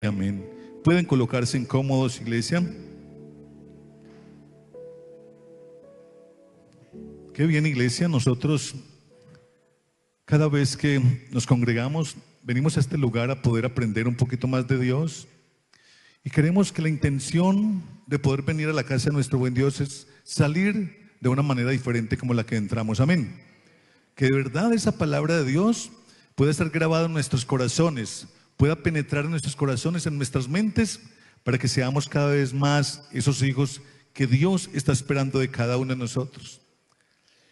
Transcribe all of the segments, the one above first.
Amén. Pueden colocarse incómodos, iglesia. Qué bien, iglesia. Nosotros cada vez que nos congregamos venimos a este lugar a poder aprender un poquito más de Dios, y queremos que la intención de poder venir a la casa de nuestro buen Dios es salir de una manera diferente como la que entramos. Amén. Que de verdad esa palabra de Dios pueda estar grabada en nuestros corazones, pueda penetrar en nuestros corazones, en nuestras mentes, para que seamos cada vez más esos hijos que Dios está esperando de cada uno de nosotros.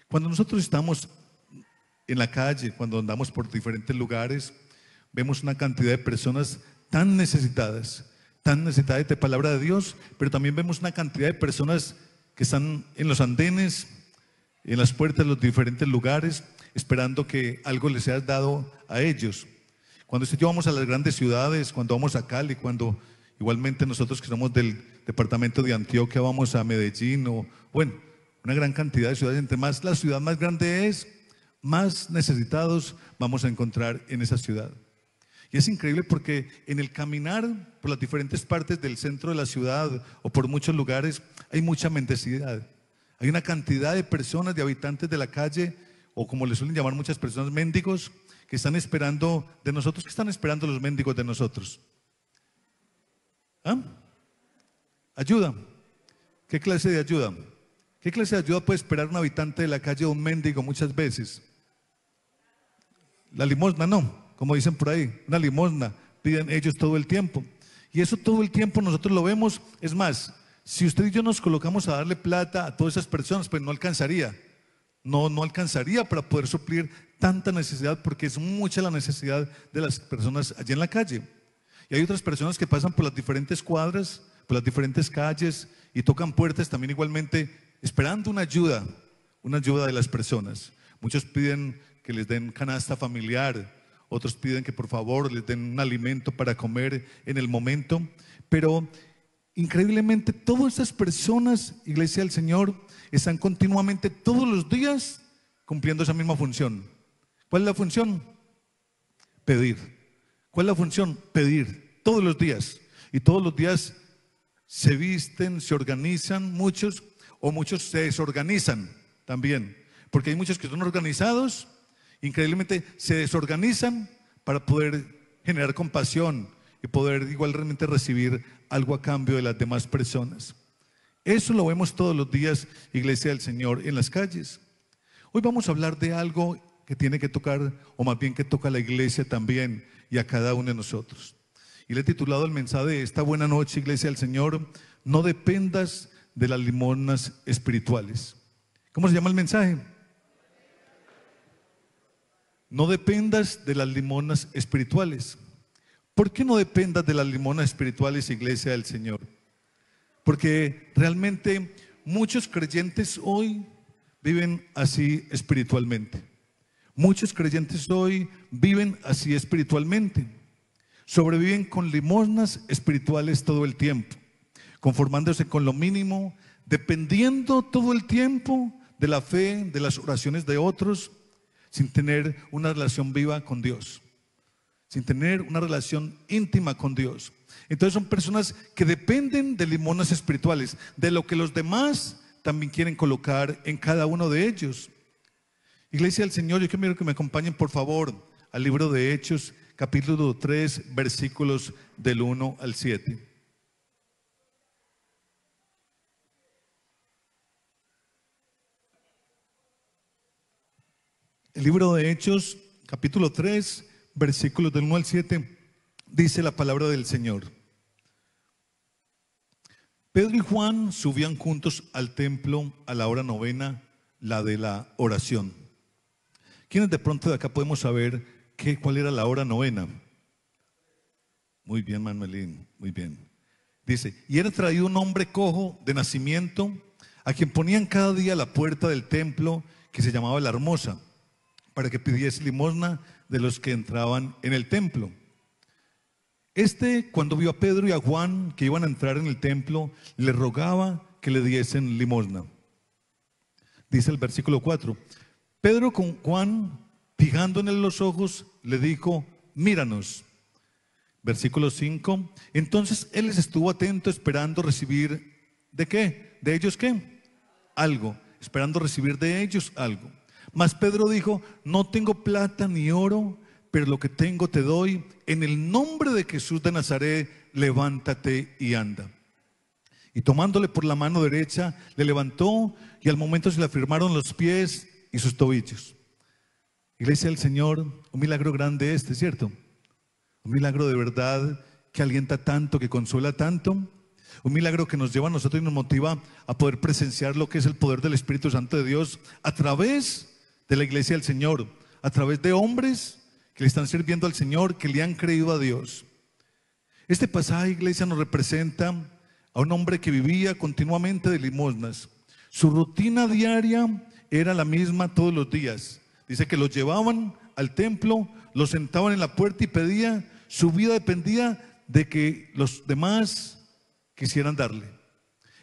Cuando nosotros estamos en la calle, cuando andamos por diferentes lugares, vemos una cantidad de personas tan necesitadas de palabra de Dios, pero también vemos una cantidad de personas que están en los andenes, en las puertas de los diferentes lugares, esperando que algo les sea dado a ellos. Cuando vamos a las grandes ciudades, cuando vamos a Cali, cuando igualmente nosotros que somos del departamento de Antioquia vamos a Medellín, o bueno, una gran cantidad de ciudades, entre más la ciudad más grande es, más necesitados vamos a encontrar en esa ciudad. Y es increíble porque en el caminar por las diferentes partes del centro de la ciudad o por muchos lugares hay mucha mendicidad. Hay una cantidad de personas, de habitantes de la calle, o como les suelen llamar muchas personas, mendigos, que están esperando de nosotros. ¿Qué están esperando los mendigos de nosotros? ¿Ah? Ayuda. ¿Qué clase de ayuda? ¿Qué clase de ayuda puede esperar un habitante de la calle o un mendigo muchas veces? La limosna no. Como dicen por ahí, una limosna piden ellos todo el tiempo. Y eso todo el tiempo nosotros lo vemos. Es más, si usted y yo nos colocamos a darle plata a todas esas personas, pues no alcanzaría. No alcanzaría para poder suplir tanta necesidad, porque es mucha la necesidad de las personas allí en la calle. Y hay otras personas que pasan por las diferentes cuadras, por las diferentes calles, y tocan puertas también igualmente, esperando una ayuda de las personas. Muchos piden que les den canasta familiar, otros piden que por favor les den un alimento para comer en el momento, pero increíblemente todas estas personas, iglesia del Señor, están continuamente todos los días cumpliendo esa misma función. ¿Cuál es la función? Pedir. ¿Cuál es la función? Pedir, todos los días. Y todos los días se visten, se organizan muchos, o muchos se desorganizan también, porque hay muchos que son organizados. Increíblemente se desorganizan para poder generar compasión y poder igualmente recibir algo a cambio de las demás personas. Eso lo vemos todos los días, iglesia del Señor, en las calles. Hoy vamos a hablar de algo que tiene que tocar, o más bien que toca a la iglesia también y a cada uno de nosotros. Y le he titulado el mensaje de esta buena noche, iglesia del Señor: no dependas de las limosnas espirituales. ¿Cómo se llama el mensaje? No dependas de las limosnas espirituales. ¿Por qué no dependas de las limosnas espirituales, iglesia del Señor? Porque realmente muchos creyentes hoy viven así espiritualmente. Muchos creyentes hoy viven así espiritualmente. Sobreviven con limosnas espirituales todo el tiempo, conformándose con lo mínimo, dependiendo todo el tiempo de la fe, de las oraciones de otros, sin tener una relación viva con Dios, sin tener una relación íntima con Dios. Entonces son personas que dependen de limosnas espirituales, de lo que los demás también quieren colocar en cada uno de ellos. Iglesia del Señor, yo quiero que me acompañen por favor al libro de Hechos, capítulo 3, versículos del 1 al 7. El libro de Hechos, capítulo 3, versículos del 1 al 7, dice la palabra del Señor. Pedro y Juan subían juntos al templo a la hora novena, la de la oración. ¿Quiénes de pronto de acá podemos saber cuál era la hora novena? Muy bien, Manuelín, muy bien. Dice: y era traído un hombre cojo de nacimiento, a quien ponían cada día a la puerta del templo, que se llamaba La Hermosa, para que pidiese limosna de los que entraban en el templo. Cuando vio a Pedro y a Juan que iban a entrar en el templo, le rogaba que le diesen limosna. Dice el versículo 4: Pedro con Juan, fijando en él los ojos, le dijo: míranos. Versículo 5. Entonces él les estuvo atento esperando recibir, ¿de qué? ¿De ellos qué? Algo, esperando recibir de ellos algo. Mas Pedro dijo, no tengo plata ni oro, pero lo que tengo te doy. En el nombre de Jesús de Nazaret, levántate y anda. Y tomándole por la mano derecha, le levantó y al momento se le afirmaron los pies y sus tobillos. Iglesia del Señor, un milagro grande este, ¿cierto? Un milagro de verdad que alienta tanto, que consuela tanto. Un milagro que nos lleva a nosotros y nos motiva a poder presenciar lo que es el poder del Espíritu Santo de Dios a través de la iglesia del Señor, a través de hombres que le están sirviendo al Señor, que le han creído a Dios. Este pasaje, iglesia, nos representa a un hombre que vivía continuamente de limosnas. Su rutina diaria era la misma todos los días. Dice que lo llevaban al templo, lo sentaban en la puerta y pedía. Su vida dependía de que los demás quisieran darle.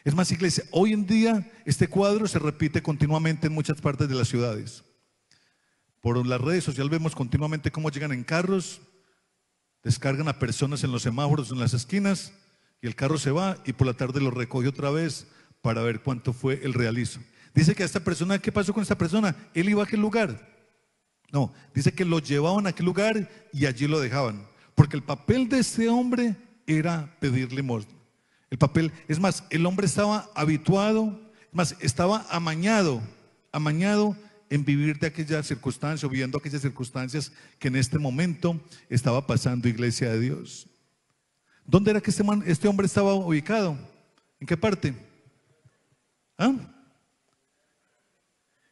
Es más, iglesia, hoy en día este cuadro se repite continuamente en muchas partes de las ciudades. Por las redes sociales vemos continuamente cómo llegan en carros, descargan a personas en los semáforos, en las esquinas, y el carro se va y por la tarde lo recoge otra vez para ver cuánto fue el realizo. Dice que a esta persona, ¿qué pasó con esta persona? Él iba a aquel lugar. No, dice que lo llevaban a aquel lugar y allí lo dejaban. Porque el papel de este hombre era pedir limosna. El papel, es más, el hombre estaba habituado, es más, estaba amañado en vivir de aquella circunstancia o viviendo aquellas circunstancias que en este momento estaba pasando, iglesia de Dios. ¿Dónde era que este hombre estaba ubicado? ¿En qué parte? ¿Ah?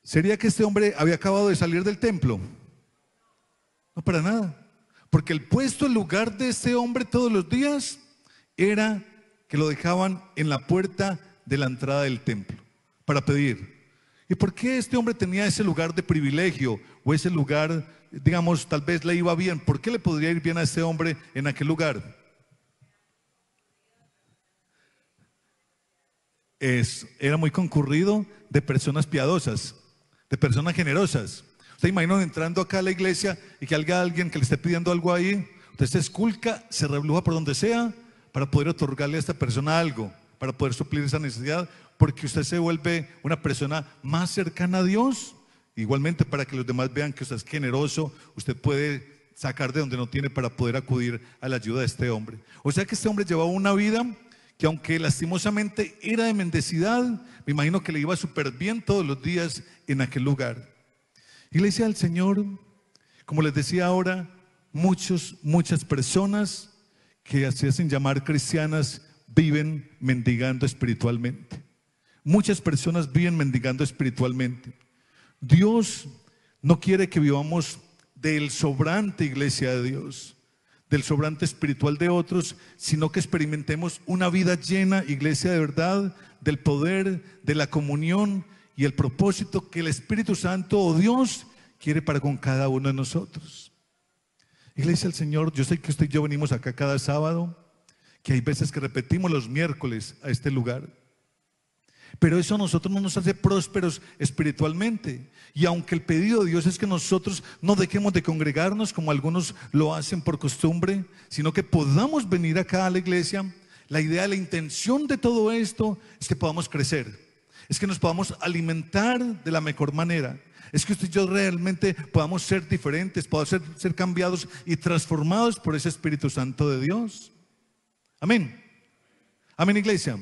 ¿Sería que este hombre había acabado de salir del templo? No, para nada. Porque el puesto, el lugar de este hombre todos los días era que lo dejaban en la puerta de la entrada del templo para pedir. ¿Y por qué este hombre tenía ese lugar de privilegio o ese lugar, digamos, tal vez le iba bien? ¿Por qué le podría ir bien a este hombre en aquel lugar? Era muy concurrido de personas piadosas, de personas generosas. Usted imagina entrando acá a la iglesia y que haya alguien que le esté pidiendo algo ahí, usted se esculca, se rebluja por donde sea para poder otorgarle a esta persona algo, para poder suplir esa necesidad, porque usted se vuelve una persona más cercana a Dios. Igualmente, para que los demás vean que usted es generoso, usted puede sacar de donde no tiene para poder acudir a la ayuda de este hombre. O sea que este hombre llevaba una vida que, aunque lastimosamente era de mendicidad, me imagino que le iba súper bien todos los días en aquel lugar. Iglesia del Señor, como les decía ahora, muchas personas que se hacen llamar cristianas viven mendigando espiritualmente. Muchas personas viven mendigando espiritualmente. Dios no quiere que vivamos del sobrante, iglesia de Dios, del sobrante espiritual de otros, sino que experimentemos una vida llena, iglesia de verdad, del poder, de la comunión y el propósito que el Espíritu Santo o Dios quiere para con cada uno de nosotros. Iglesia del Señor, yo sé que usted y yo venimos acá cada sábado, que hay veces que repetimos los miércoles a este lugar, pero eso a nosotros no nos hace prósperos espiritualmente. Y aunque el pedido de Dios es que nosotros no dejemos de congregarnos como algunos lo hacen por costumbre, sino que podamos venir acá a la iglesia, la idea, la intención de todo esto es que podamos crecer, es que nos podamos alimentar de la mejor manera, es que usted y yo realmente podamos ser diferentes, podamos ser cambiados y transformados por ese Espíritu Santo de Dios. Amén. Amén, iglesia.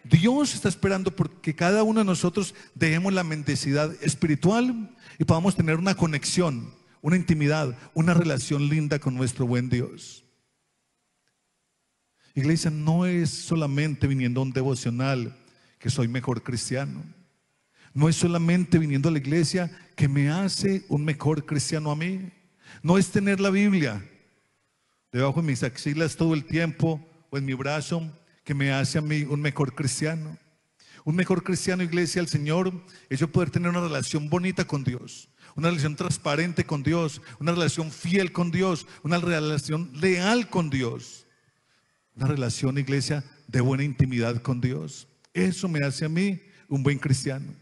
Dios está esperando porque cada uno de nosotros dejemos la mendicidad espiritual y podamos tener una conexión, una intimidad, una relación linda con nuestro buen Dios. Iglesia, no es solamente viniendo a un devocional que soy mejor cristiano. No es solamente viniendo a la iglesia que me hace un mejor cristiano a mí. No es tener la Biblia debajo de mis axilas todo el tiempo o en mi brazo que me hace a mí un mejor cristiano. Un mejor cristiano, iglesia del Señor, es yo poder tener una relación bonita con Dios, una relación transparente con Dios, una relación fiel con Dios, una relación leal con Dios, una relación, iglesia, de buena intimidad con Dios. Eso me hace a mí un buen cristiano.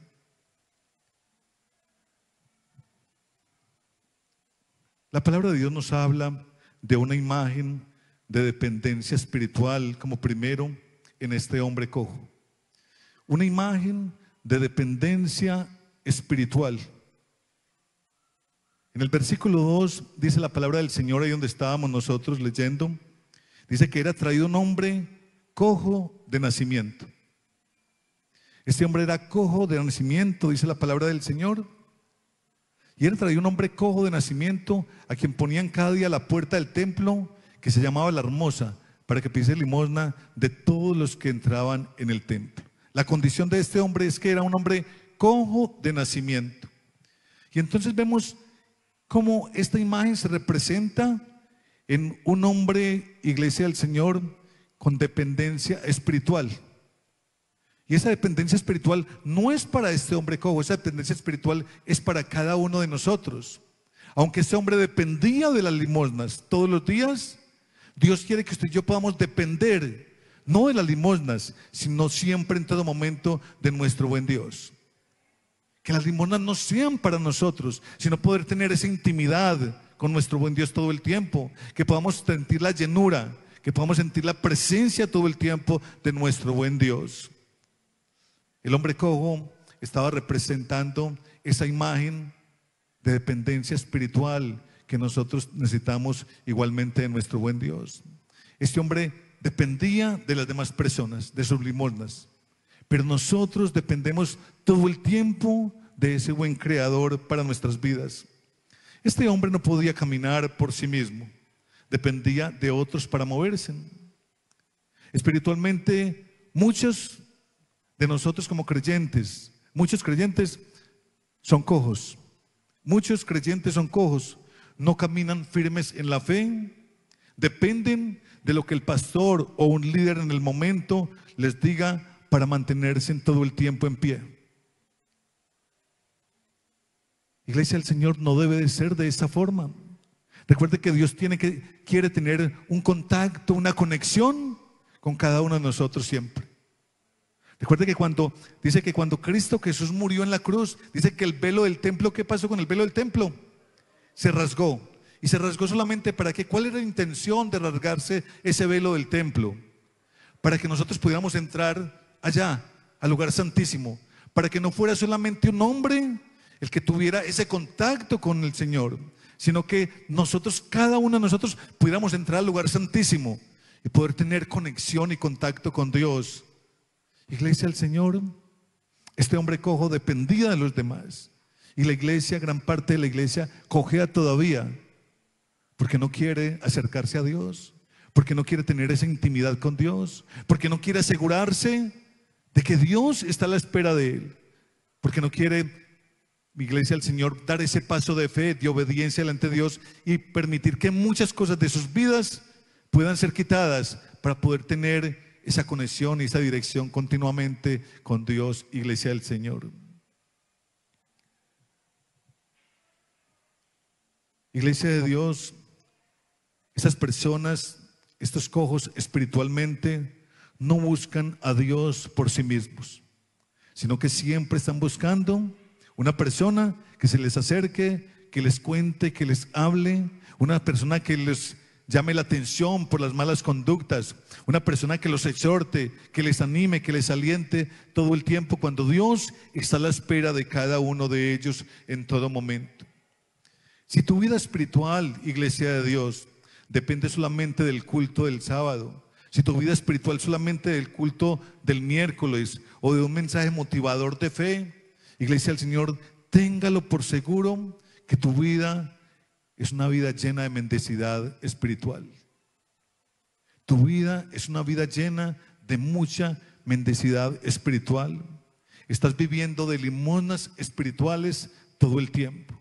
La palabra de Dios nos habla de una imagen de dependencia espiritual como primero en este hombre cojo. Una imagen de dependencia espiritual. En el versículo 2 dice la palabra del Señor, ahí donde estábamos nosotros leyendo, dice que era traído un hombre cojo de nacimiento. Este hombre era cojo de nacimiento, dice la palabra del Señor. Y era traído un hombre cojo de nacimiento a quien ponían cada día a la puerta del templo, que se llamaba La Hermosa, para que pidiese limosna de todos los que entraban en el templo. La condición de este hombre es que era un hombre cojo de nacimiento. Y entonces vemos cómo esta imagen se representa en un hombre, iglesia del Señor, con dependencia espiritual. Y esa dependencia espiritual no es para este hombre cojo, esa dependencia espiritual es para cada uno de nosotros. Aunque este hombre dependía de las limosnas todos los días, Dios quiere que usted y yo podamos depender, no de las limosnas, sino siempre en todo momento de nuestro buen Dios. Que las limosnas no sean para nosotros, sino poder tener esa intimidad con nuestro buen Dios todo el tiempo. Que podamos sentir la llenura, que podamos sentir la presencia todo el tiempo de nuestro buen Dios. El hombre cojo estaba representando esa imagen de dependencia espiritual que nosotros necesitamos igualmente de nuestro buen Dios. Este hombre dependía de las demás personas, de sus limosnas, pero nosotros dependemos todo el tiempo de ese buen creador para nuestras vidas. Este hombre no podía caminar por sí mismo, dependía de otros para moverse. Espiritualmente, muchos de nosotros como creyentes, muchos creyentes son cojos, muchos creyentes son cojos, no caminan firmes en la fe, dependen de lo que el pastor o un líder en el momento les diga para mantenerse en todo el tiempo en pie. Iglesia del Señor, no debe de ser de esa forma. Recuerde que Dios quiere tener un contacto, una conexión con cada uno de nosotros siempre. Recuerde que dice que cuando Cristo Jesús murió en la cruz, dice que el velo del templo, ¿qué pasó con el velo del templo? Se rasgó. Y se rasgó solamente para qué. ¿Cuál era la intención de rasgarse ese velo del templo? Para que nosotros pudiéramos entrar allá, al lugar santísimo. Para que no fuera solamente un hombre el que tuviera ese contacto con el Señor, sino que nosotros, cada uno de nosotros, pudiéramos entrar al lugar santísimo y poder tener conexión y contacto con Dios. Iglesia del Señor, este hombre cojo dependía de los demás. Y la iglesia, gran parte de la iglesia, cojea todavía, porque no quiere acercarse a Dios, porque no quiere tener esa intimidad con Dios, porque no quiere asegurarse de que Dios está a la espera de él, porque no quiere, iglesia del Señor, dar ese paso de fe, de obediencia delante de Dios y permitir que muchas cosas de sus vidas puedan ser quitadas para poder tener esa conexión y esa dirección continuamente con Dios, iglesia del Señor. Iglesia de Dios, esas personas, estos cojos espiritualmente, no buscan a Dios por sí mismos, sino que siempre están buscando una persona que se les acerque, que les cuente, que les hable, una persona que les llame la atención por las malas conductas, una persona que los exhorte, que les anime, que les aliente todo el tiempo, cuando Dios está a la espera de cada uno de ellos en todo momento. Si tu vida espiritual, iglesia de Dios, depende solamente del culto del sábado, si tu vida espiritual solamente del culto del miércoles o de un mensaje motivador de fe, iglesia del Señor, téngalo por seguro que tu vida es una vida llena de mendicidad espiritual. Tu vida es una vida llena de mucha mendicidad espiritual. Estás viviendo de limosnas espirituales todo el tiempo.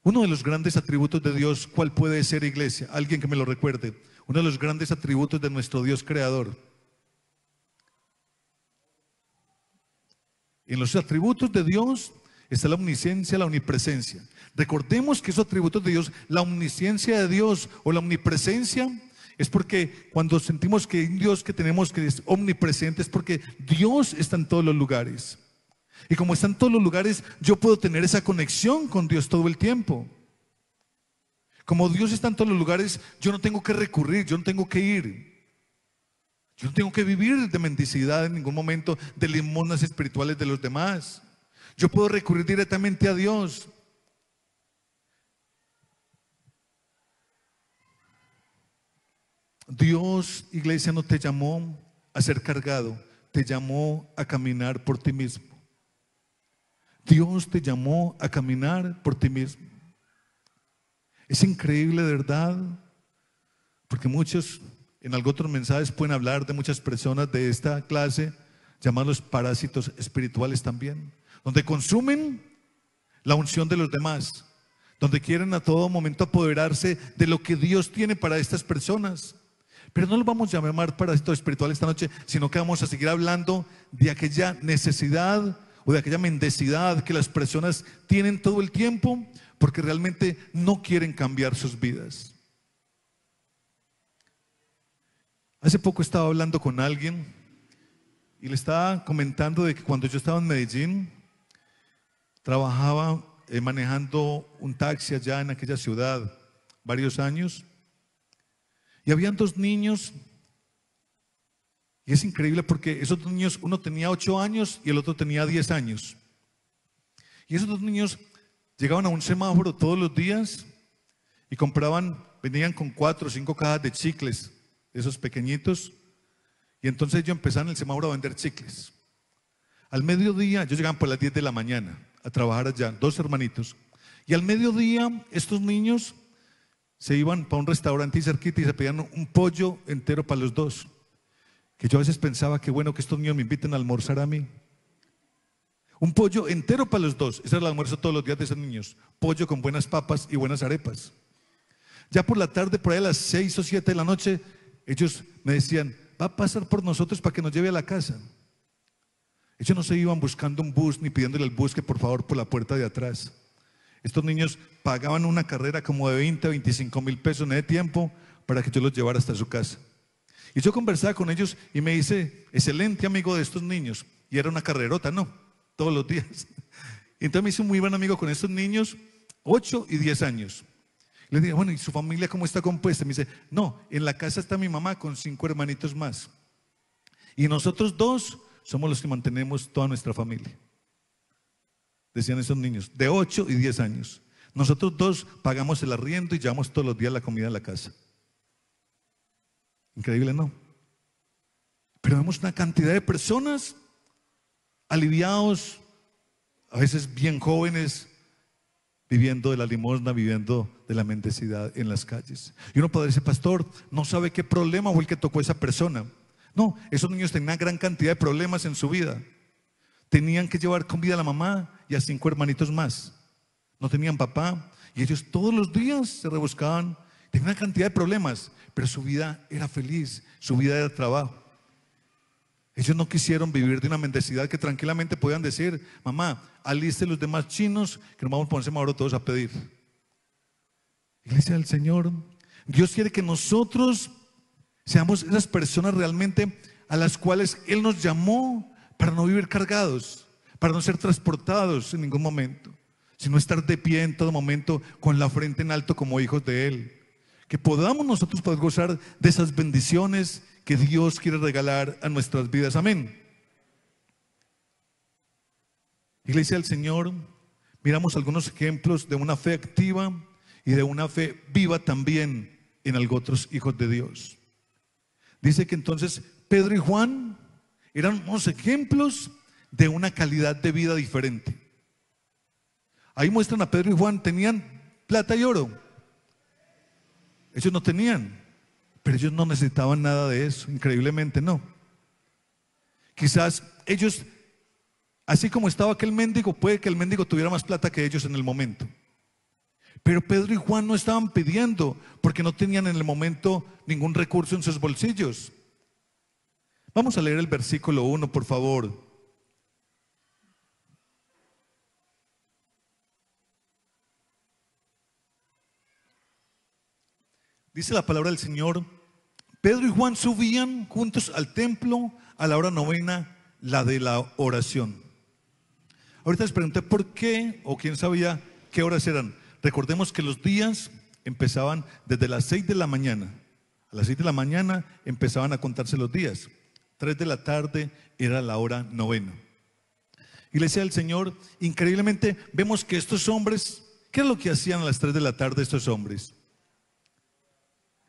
Uno de los grandes atributos de Dios, ¿cuál puede ser, iglesia? Alguien que me lo recuerde. Uno de los grandes atributos de nuestro Dios creador. En los atributos de Dios está la omnisciencia, la omnipresencia. Recordemos que esos atributos de Dios, la omnisciencia de Dios o la omnipresencia, es porque cuando sentimos que hay un Dios que tenemos que es omnipresente, es porque Dios está en todos los lugares. Y como está en todos los lugares, yo puedo tener esa conexión con Dios todo el tiempo. Como Dios está en todos los lugares, yo no tengo que recurrir, yo no tengo que ir. Yo no tengo que vivir de mendicidad en ningún momento, de limosnas espirituales de los demás. Yo puedo recurrir directamente a Dios. Dios, iglesia, no te llamó a ser cargado, te llamó a caminar por ti mismo. Dios te llamó a caminar por ti mismo. Es increíble, de verdad, porque muchos en algunos otros mensajes pueden hablar de muchas personas de esta clase, llamados parásitos espirituales también, donde consumen la unción de los demás, donde quieren a todo momento apoderarse de lo que Dios tiene para estas personas. Pero no los vamos a llamar parásitos espirituales esta noche, sino que vamos a seguir hablando de aquella necesidad o de aquella mendicidad que las personas tienen todo el tiempo, porque realmente no quieren cambiar sus vidas. Hace poco estaba hablando con alguien y le estaba comentando de que cuando yo estaba en Medellín, trabajaba manejando un taxi allá en aquella ciudad varios años, y habían dos niños, y es increíble porque esos dos niños, uno tenía 8 años y el otro tenía 10 años. Y esos dos niños llegaban a un semáforo todos los días y venían con 4 o 5 cajas de chicles, esos pequeñitos, y entonces ellos empezaron en el semáforo a vender chicles. Al mediodía, ellos llegaban por las 10 de la mañana a trabajar allá, 2 hermanitos, y al mediodía estos niños se iban para un restaurante y cerquita y se pedían un pollo entero para los dos, que yo a veces pensaba que bueno que estos niños me inviten a almorzar a mí. Un pollo entero para los dos, ese era el almuerzo todos los días de esos niños, pollo con buenas papas y buenas arepas. Ya por la tarde, por ahí a las 6 o 7 de la noche, ellos me decían, va a pasar por nosotros para que nos lleve a la casa. Ellos no se iban buscando un bus ni pidiéndole al bus que por favor por la puerta de atrás. Estos niños pagaban una carrera como de 20 a 25 mil pesos en ese tiempo para que yo los llevara hasta su casa. Y yo conversaba con ellos y me dice, excelente amigo de estos niños. Y era una carrerota, ¿no? Todos los días. Y entonces me hice un muy buen amigo con estos niños, 8 y 10 años. Le dije, bueno, ¿y su familia cómo está compuesta? Me dice, no, en la casa está mi mamá con 5 hermanitos más. Y nosotros 2 somos los que mantenemos toda nuestra familia. Decían esos niños, de 8 y 10 años. Nosotros 2 pagamos el arriendo y llevamos todos los días la comida a la casa. Increíble, ¿no? Pero vemos una cantidad de personas aliviados, a veces bien jóvenes, viviendo de la limosna, viviendo de la mendicidad en las calles. Y uno puede decir, pastor, no sabe qué problema fue el que tocó a esa persona. No, esos niños tenían una gran cantidad de problemas en su vida. Tenían que llevar comida a la mamá y a 5 hermanitos más. No tenían papá y ellos todos los días se rebuscaban. Tenían una cantidad de problemas, pero su vida era feliz, su vida era trabajo. Ellos no quisieron vivir de una mendicidad que tranquilamente podían decir, mamá, aliste los demás chinos que nos vamos a ponerse ahora todos a pedir. Iglesia del Señor, Dios quiere que nosotros seamos esas personas realmente a las cuales Él nos llamó para no vivir cargados, para no ser transportados en ningún momento, sino estar de pie en todo momento con la frente en alto como hijos de Él. Que podamos nosotros poder gozar de esas bendiciones que Dios quiere regalar a nuestras vidas. Amén. Iglesia del Señor, miramos algunos ejemplos de una fe activa y de una fe viva también en algunos otros hijos de Dios. Dice que entonces Pedro y Juan eran unos ejemplos de una calidad de vida diferente. Ahí muestran a Pedro y Juan, tenían plata y oro. Ellos no tenían, pero ellos no necesitaban nada de eso, increíblemente no. Quizás ellos, así como estaba aquel mendigo, puede que el mendigo tuviera más plata que ellos en el momento. Pero Pedro y Juan no estaban pidiendo porque no tenían en el momento ningún recurso en sus bolsillos. Vamos a leer el versículo 1, por favor. Dice la palabra del Señor, Pedro y Juan subían juntos al templo a la hora novena, la de la oración. Ahorita les pregunté por qué o quién sabía qué horas eran. Recordemos que los días empezaban desde las 6 de la mañana. A las 6 de la mañana empezaban a contarse los días. 3 de la tarde era la hora novena. Iglesia del Señor, increíblemente vemos que estos hombres, ¿qué es lo que hacían a las 3 de la tarde estos hombres?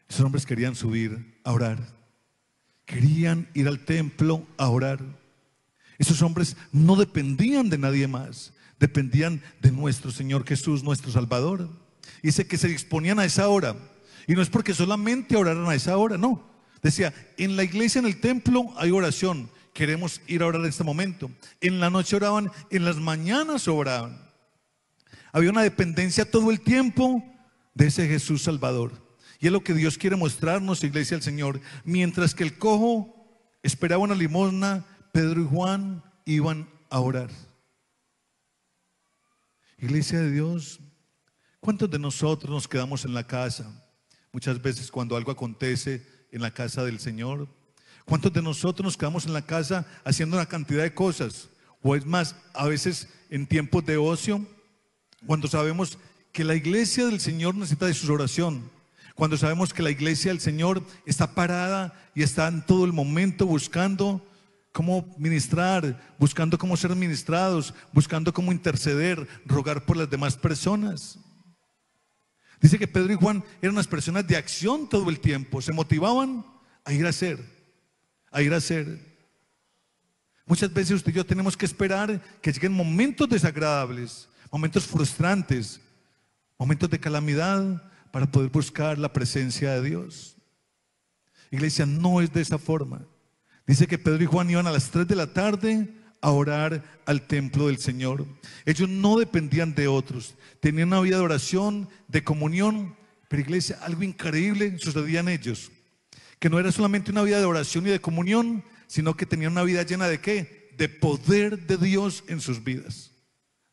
Estos hombres querían subir a orar. Querían ir al templo a orar. Esos hombres no dependían de nadie más, dependían de nuestro Señor Jesús, nuestro Salvador. Dice que se disponían a esa hora. Y no es porque solamente oraran a esa hora, no. Decía, en la iglesia, en el templo hay oración. Queremos ir a orar en este momento. En la noche oraban, en las mañanas oraban. Había una dependencia todo el tiempo de ese Jesús Salvador. Y es lo que Dios quiere mostrarnos, iglesia del Señor. Mientras que el cojo esperaba una limosna, Pedro y Juan iban a orar. Iglesia de Dios, ¿cuántos de nosotros nos quedamos en la casa? Muchas veces cuando algo acontece en la casa del Señor. ¿Cuántos de nosotros nos quedamos en la casa haciendo una cantidad de cosas? O es más, a veces en tiempos de ocio, cuando sabemos que la iglesia del Señor necesita de su oración. Cuando sabemos que la iglesia del Señor está parada y está en todo el momento buscando cómo ministrar, buscando cómo ser ministrados, buscando cómo interceder, rogar por las demás personas. Dice que Pedro y Juan eran unas personas de acción todo el tiempo, se motivaban a ir a hacer, a ir a hacer. Muchas veces usted y yo tenemos que esperar que lleguen momentos desagradables, momentos frustrantes, momentos de calamidad para poder buscar la presencia de Dios. Iglesia, no es de esa forma. Dice que Pedro y Juan iban a las 3 de la tarde a orar al templo del Señor. Ellos no dependían de otros, tenían una vida de oración, de comunión. Pero iglesia, algo increíble sucedía en ellos, que no era solamente una vida de oración y de comunión, sino que tenían una vida llena de ¿qué? De poder de Dios en sus vidas.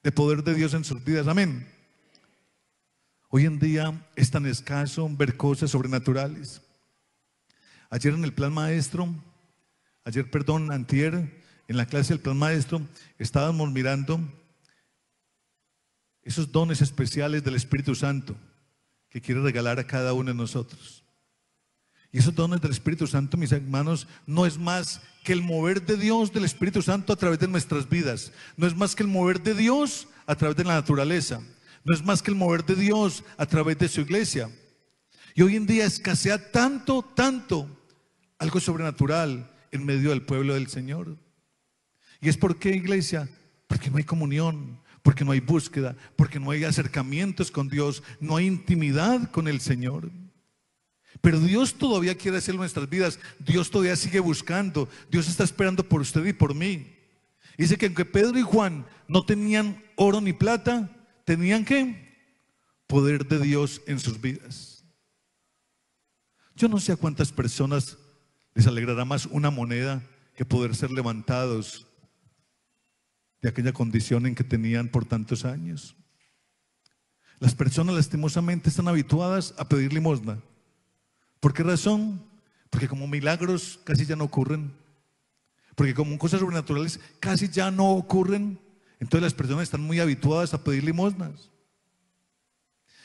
De poder de Dios en sus vidas, amén. Hoy en día es tan escaso ver cosas sobrenaturales. Antier, en la clase del plan maestro, estábamos mirando esos dones especiales del Espíritu Santo que quiere regalar a cada uno de nosotros. Y esos dones del Espíritu Santo, mis hermanos, no es más que el mover de Dios del Espíritu Santo a través de nuestras vidas. No es más que el mover de Dios a través de la naturaleza. No es más que el mover de Dios a través de su iglesia. Y hoy en día escasea tanto algo sobrenatural en medio del pueblo del Señor. ¿Y es por qué, iglesia? Porque no hay comunión, porque no hay búsqueda, porque no hay acercamientos con Dios, no hay intimidad con el Señor. Pero Dios todavía quiere hacerlo en nuestras vidas. Dios todavía sigue buscando. Dios está esperando por usted y por mí. Dice que aunque Pedro y Juan no tenían oro ni plata, tenían ¿qué? Poder de Dios en sus vidas. Yo no sé a cuántas personas les alegrará más una moneda que poder ser levantados de aquella condición en que tenían por tantos años. Las personas lastimosamente están habituadas a pedir limosna. ¿Por qué razón? Porque como milagros casi ya no ocurren, porque como cosas sobrenaturales casi ya no ocurren, entonces las personas están muy habituadas a pedir limosnas.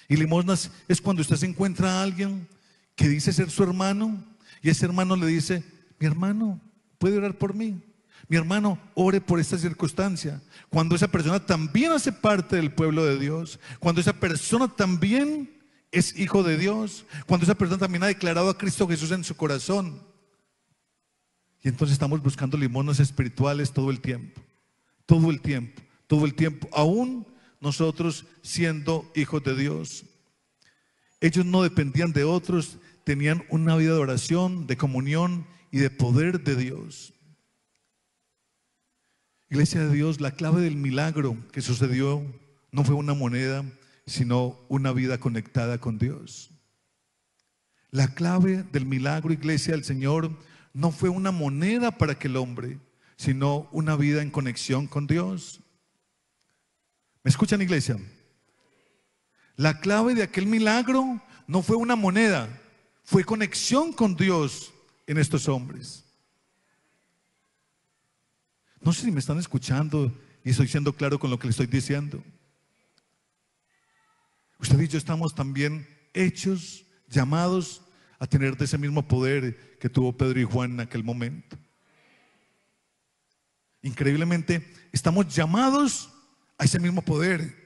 Y limosnas es cuando usted se encuentra a alguien que dice ser su hermano y ese hermano le dice: mi hermano, ¿puede orar por mí? Mi hermano, ore por esta circunstancia. Cuando esa persona también hace parte del pueblo de Dios, cuando esa persona también es hijo de Dios, cuando esa persona también ha declarado a Cristo Jesús en su corazón. Y entonces estamos buscando limosnas espirituales todo el tiempo, aún nosotros siendo hijos de Dios. Ellos no dependían de otros, tenían una vida de oración, de comunión y de poder de Dios. Iglesia de Dios, la clave del milagro que sucedió no fue una moneda, sino una vida conectada con Dios. La clave del milagro, iglesia del Señor, no fue una moneda para aquel hombre, sino una vida en conexión con Dios. ¿Me escuchan, iglesia? La clave de aquel milagro no fue una moneda, fue conexión con Dios en estos hombres. No sé si me están escuchando y estoy siendo claro con lo que les estoy diciendo. Usted y yo estamos también hechos, llamados a tener de ese mismo poder que tuvo Pedro y Juan en aquel momento. Increíblemente, estamos llamados a ese mismo poder,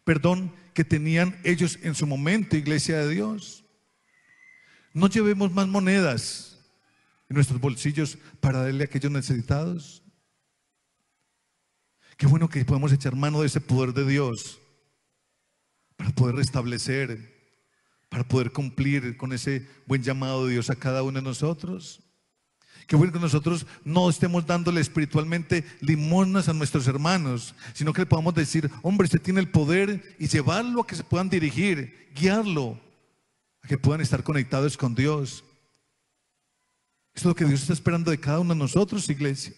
perdón, que tenían ellos en su momento, iglesia de Dios. No llevemos más monedas en nuestros bolsillos para darle a aquellos necesitados. Qué bueno que podemos echar mano de ese poder de Dios para poder restablecer, para poder cumplir con ese buen llamado de Dios a cada uno de nosotros. Qué bueno que nosotros no estemos dándole espiritualmente limosnas a nuestros hermanos, sino que le podamos decir: hombre, usted tiene el poder, y llevarlo a que se puedan dirigir, guiarlo a que puedan estar conectados con Dios. Eso es lo que Dios está esperando de cada uno de nosotros, iglesia.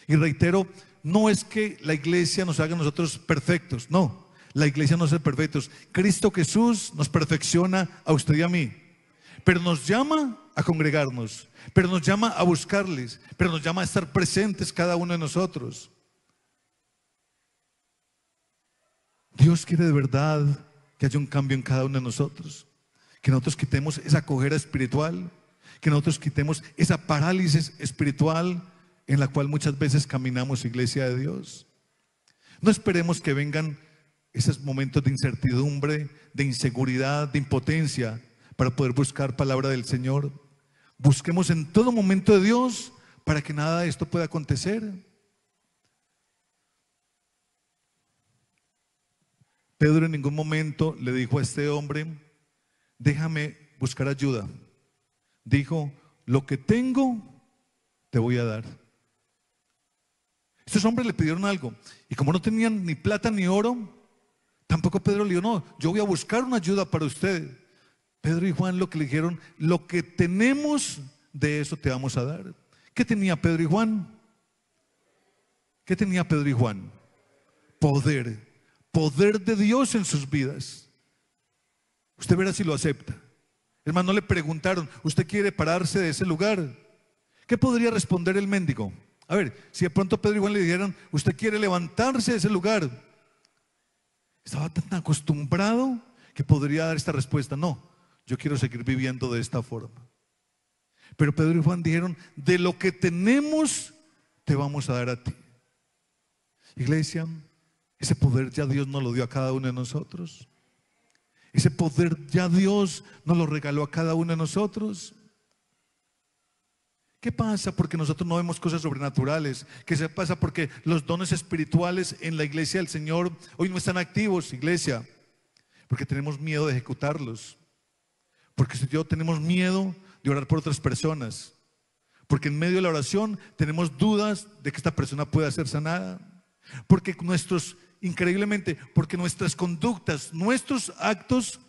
Y reitero, no es que la iglesia nos haga a nosotros perfectos, no, la iglesia no es perfectos. Cristo Jesús nos perfecciona a usted y a mí, pero nos llama a congregarnos, pero nos llama a buscarles, pero nos llama a estar presentes cada uno de nosotros. Dios quiere de verdad que haya un cambio en cada uno de nosotros, que nosotros quitemos esa cojera espiritual, que nosotros quitemos esa parálisis espiritual en la cual muchas veces caminamos, iglesia de Dios. No esperemos que vengan esos momentos de incertidumbre, de inseguridad, de impotencia para poder buscar palabra del Señor. Busquemos en todo momento de Dios para que nada de esto pueda acontecer. Pedro en ningún momento le dijo a este hombre: déjame buscar ayuda. Dijo: lo que tengo te voy a dar. Estos hombres le pidieron algo, y como no tenían ni plata ni oro, tampoco Pedro le dijo: no, yo voy a buscar una ayuda para usted. Pedro y Juan lo que le dijeron: lo que tenemos, de eso te vamos a dar. ¿Qué tenía Pedro y Juan? ¿Qué tenía Pedro y Juan? Poder. Poder de Dios en sus vidas. Usted verá si lo acepta. Hermano, no le preguntaron: ¿usted quiere pararse de ese lugar? ¿Qué podría responder el mendigo? A ver, si de pronto Pedro y Juan le dijeran: ¿usted quiere levantarse de ese lugar? Estaba tan acostumbrado que podría dar esta respuesta: no, yo quiero seguir viviendo de esta forma. Pero Pedro y Juan dijeron: de lo que tenemos te vamos a dar a ti. Iglesia, ese poder ya Dios nos lo dio a cada uno de nosotros. Ese poder ya Dios nos lo regaló a cada uno de nosotros. ¿Qué pasa porque nosotros no vemos cosas sobrenaturales? ¿Qué pasa porque los dones espirituales en la iglesia del Señor hoy no están activos, iglesia? Porque tenemos miedo de ejecutarlos. Porque si yo tenemos miedo de orar por otras personas. Porque en medio de la oración tenemos dudas de que esta persona pueda ser sanada. Porque increíblemente, porque nuestras conductas, nuestros actos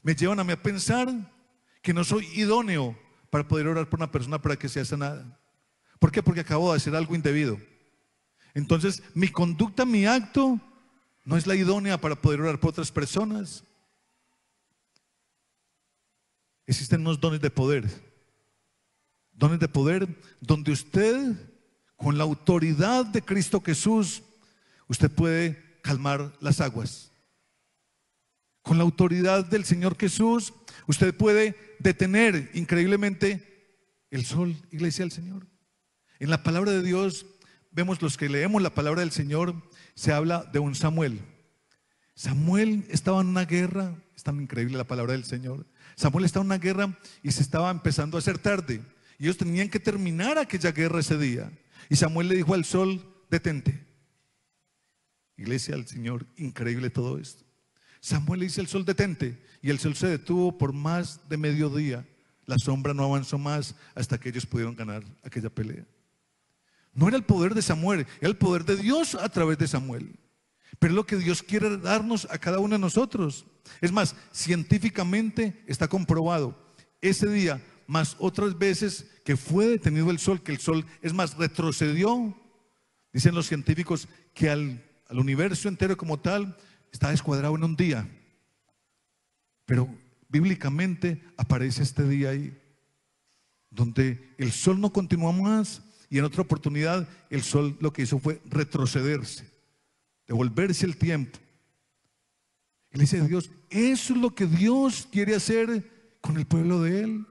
me llevan a mí a pensar que no soy idóneo para poder orar por una persona para que sea sanada. ¿Por qué? Porque acabo de hacer algo indebido. Entonces, mi conducta, mi acto, no es la idónea para poder orar por otras personas. Existen unos dones de poder. Dones de poder donde usted, con la autoridad de Cristo Jesús, usted puede calmar las aguas. Con la autoridad del Señor Jesús, usted puede detener increíblemente el sol, iglesia del Señor. En la palabra de Dios, vemos los que leemos la palabra del Señor, se habla de un Samuel. Samuel estaba en una guerra, es tan increíble la palabra del Señor. Samuel estaba en una guerra y se estaba empezando a hacer tarde. Y ellos tenían que terminar aquella guerra ese día. Y Samuel le dijo al sol: detente. Iglesia del Señor, increíble todo esto. Samuel le dice al sol: detente. Y el sol se detuvo por más de mediodía. La sombra no avanzó más hasta que ellos pudieron ganar aquella pelea. No era el poder de Samuel, era el poder de Dios a través de Samuel. Pero es lo que Dios quiere darnos a cada uno de nosotros. Es más, científicamente está comprobado. Ese día, más otras veces que fue detenido el sol, que el sol, es más, retrocedió. Dicen los científicos que al universo entero como tal está descuadrado en un día. Pero bíblicamente aparece este día ahí, donde el sol no continúa más, y en otra oportunidad el sol lo que hizo fue retrocederse, devolverse el tiempo. Iglesia de Dios, eso es lo que Dios quiere hacer con el pueblo de Él.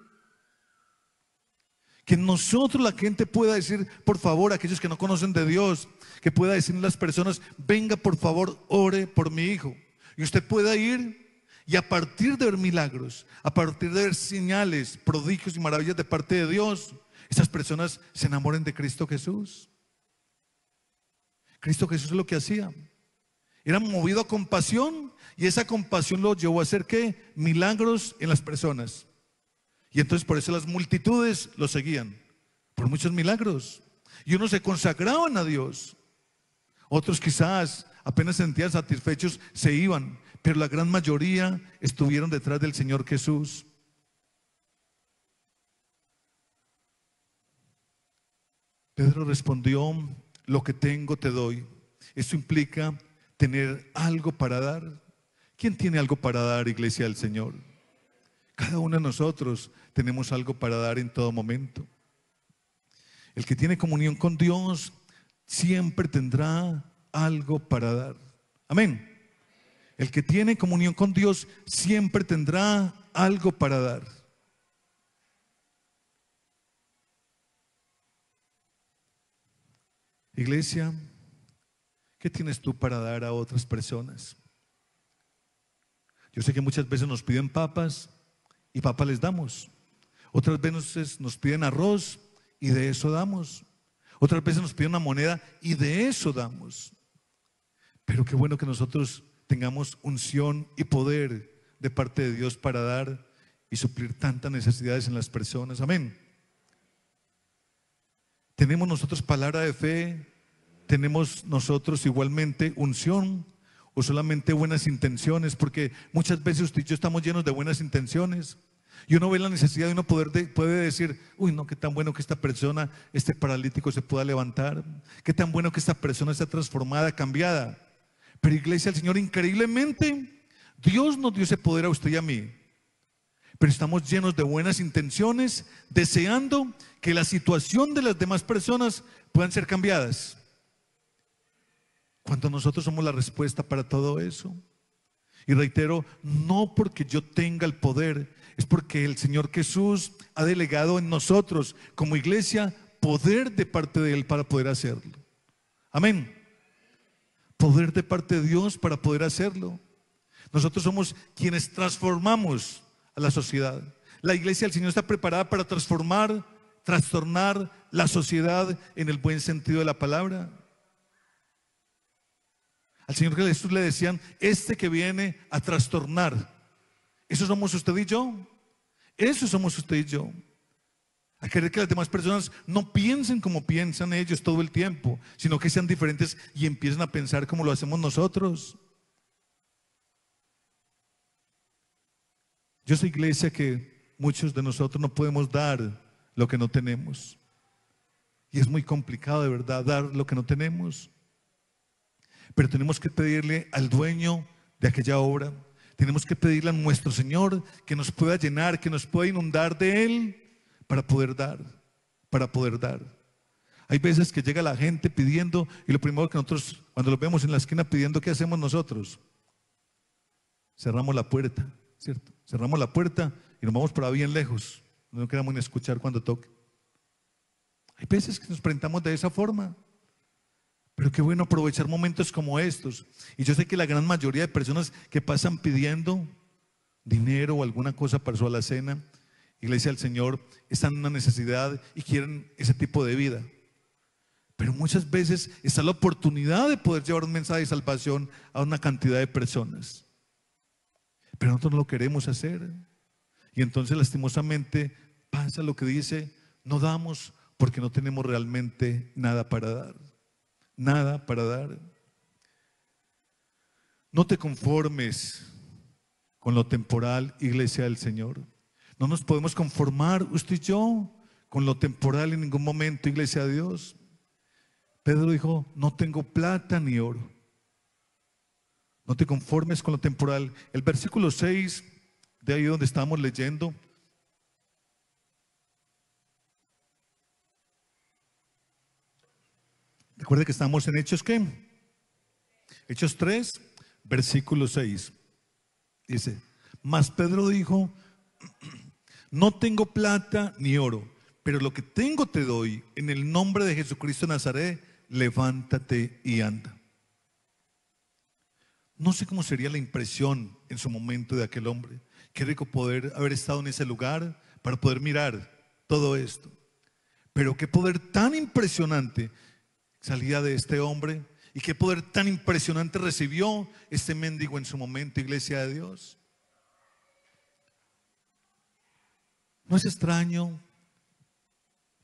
Que nosotros, la gente, pueda decir, por favor, aquellos que no conocen de Dios, que pueda decir a las personas, venga por favor, ore por mi hijo. Y usted pueda ir y a partir de ver milagros, a partir de ver señales, prodigios y maravillas de parte de Dios, esas personas se enamoren de Cristo Jesús. Cristo Jesús es lo que hacía. Era movido a compasión y esa compasión lo llevó a hacer ¿qué? Milagros en las personas. Y entonces por eso las multitudes lo seguían, por muchos milagros. Y unos se consagraban a Dios. Otros quizás apenas se sentían satisfechos, se iban. Pero la gran mayoría estuvieron detrás del Señor Jesús. Pedro respondió, lo que tengo te doy. Esto implica tener algo para dar. ¿Quién tiene algo para dar, iglesia del Señor? Cada uno de nosotros tenemos algo para dar en todo momento. El que tiene comunión con Dios siempre tendrá algo para dar. Amén. El que tiene comunión con Dios siempre tendrá algo para dar. Iglesia, ¿qué tienes tú para dar a otras personas? Yo sé que muchas veces nos piden papas y papas les damos. Otras veces nos piden arroz y de eso damos. Otras veces nos piden una moneda y de eso damos. Pero qué bueno que nosotros tengamos unción y poder de parte de Dios para dar y suplir tantas necesidades en las personas. Amén. Tenemos nosotros palabra de fe, tenemos nosotros igualmente unción o solamente buenas intenciones, porque muchas veces usted y yo estamos llenos de buenas intenciones y uno ve la necesidad y uno puede decir, uy no, qué tan bueno que esta persona, este paralítico se pueda levantar, qué tan bueno que esta persona sea transformada, cambiada. Pero iglesia del Señor, increíblemente Dios nos dio ese poder a usted y a mí, pero estamos llenos de buenas intenciones, deseando que la situación de las demás personas puedan ser cambiadas. Cuando nosotros somos la respuesta para todo eso. Y reitero, no porque yo tenga el poder, es porque el Señor Jesús ha delegado en nosotros como iglesia poder de parte de Él para poder hacerlo. Amén. Poder de parte de Dios para poder hacerlo. Nosotros somos quienes transformamos a la sociedad. La iglesia del Señor está preparada para trastornar la sociedad en el buen sentido de la palabra. Al Señor Jesús le decían, este que viene a trastornar. Eso somos usted y yo. Eso somos usted y yo. A querer que las demás personas no piensen como piensan ellos todo el tiempo, sino que sean diferentes y empiecen a pensar como lo hacemos nosotros. Yo soy iglesia que muchos de nosotros no podemos dar lo que no tenemos. Y es muy complicado de verdad dar lo que no tenemos. Pero tenemos que pedirle al dueño de aquella obra, tenemos que pedirle a nuestro Señor que nos pueda llenar, que nos pueda inundar de Él para poder dar, para poder dar. Hay veces que llega la gente pidiendo y lo primero que nosotros, cuando lo vemos en la esquina pidiendo, ¿qué hacemos nosotros? Cerramos la puerta, ¿cierto? Cerramos la puerta y nos vamos para bien lejos, no queremos ni escuchar cuando toque. Hay veces que nos presentamos de esa forma. Pero qué bueno aprovechar momentos como estos. Y yo sé que la gran mayoría de personas que pasan pidiendo dinero o alguna cosa para su alacena, iglesia del Señor, están en una necesidad y quieren ese tipo de vida. Pero muchas veces está la oportunidad de poder llevar un mensaje de salvación a una cantidad de personas. Pero nosotros no lo queremos hacer. Y entonces lastimosamente pasa lo que dice, no damos porque no tenemos realmente nada para dar. Nada para dar. No te conformes con lo temporal, iglesia del Señor. No nos podemos conformar, usted y yo, con lo temporal en ningún momento, iglesia de Dios. Pedro dijo, no tengo plata ni oro. No te conformes con lo temporal. El versículo 6, de ahí donde estamos leyendo, recuerde que estamos en Hechos, ¿qué? Hechos 3, versículo 6. Dice, mas Pedro dijo, no tengo plata ni oro, pero lo que tengo te doy. En el nombre de Jesucristo de Nazaret, levántate y anda. No sé cómo sería la impresión en su momento de aquel hombre. Qué rico poder haber estado en ese lugar para poder mirar todo esto. Pero qué poder tan impresionante salía de este hombre y qué poder tan impresionante recibió este mendigo en su momento, iglesia de Dios. ¿No es extraño,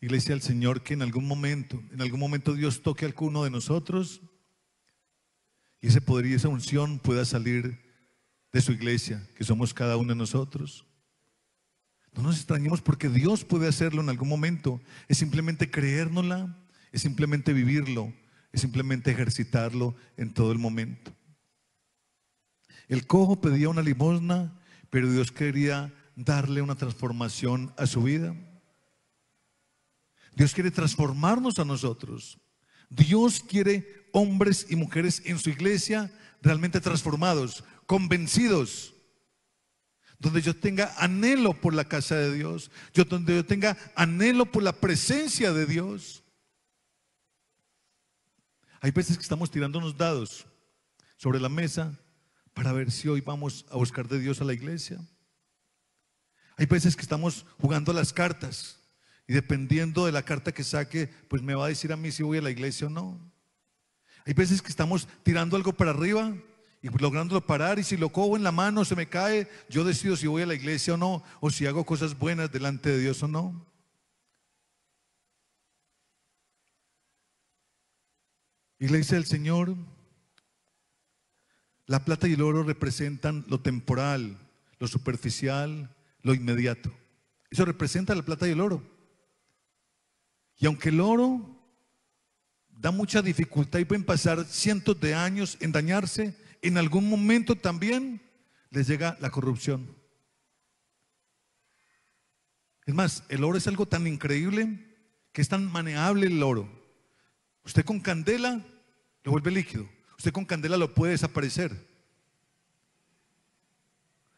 iglesia del Señor, que en algún momento Dios toque a alguno de nosotros y ese poder y esa unción pueda salir de su iglesia, que somos cada uno de nosotros? No nos extrañemos, porque Dios puede hacerlo en algún momento. Es simplemente creérnosla, es simplemente vivirlo, es simplemente ejercitarlo en todo el momento. El cojo pedía una limosna, pero Dios quería darle una transformación a su vida. Dios quiere transformarnos a nosotros. Dios quiere hombres y mujeres en su iglesia realmente transformados, convencidos, donde yo tenga anhelo por la casa de Dios, donde yo tenga anhelo por la presencia de Dios. Hay veces que estamos tirando unos dados sobre la mesa para ver si hoy vamos a buscar de Dios a la iglesia. Hay veces que estamos jugando a las cartas y dependiendo de la carta que saque, pues me va a decir a mí si voy a la iglesia o no. Hay veces que estamos tirando algo para arriba y lográndolo parar, y si lo cojo en la mano se me cae, yo decido si voy a la iglesia o no, o si hago cosas buenas delante de Dios o no. Iglesia del Señor, la plata y el oro representan lo temporal, lo superficial, lo inmediato. Eso representa la plata y el oro. Y aunque el oro da mucha dificultad y pueden pasar cientos de años en dañarse, en algún momento también les llega la corrupción. Es más, el oro es algo tan increíble que es tan manejable el oro. Usted con candela lo vuelve líquido. Usted con candela lo puede desaparecer.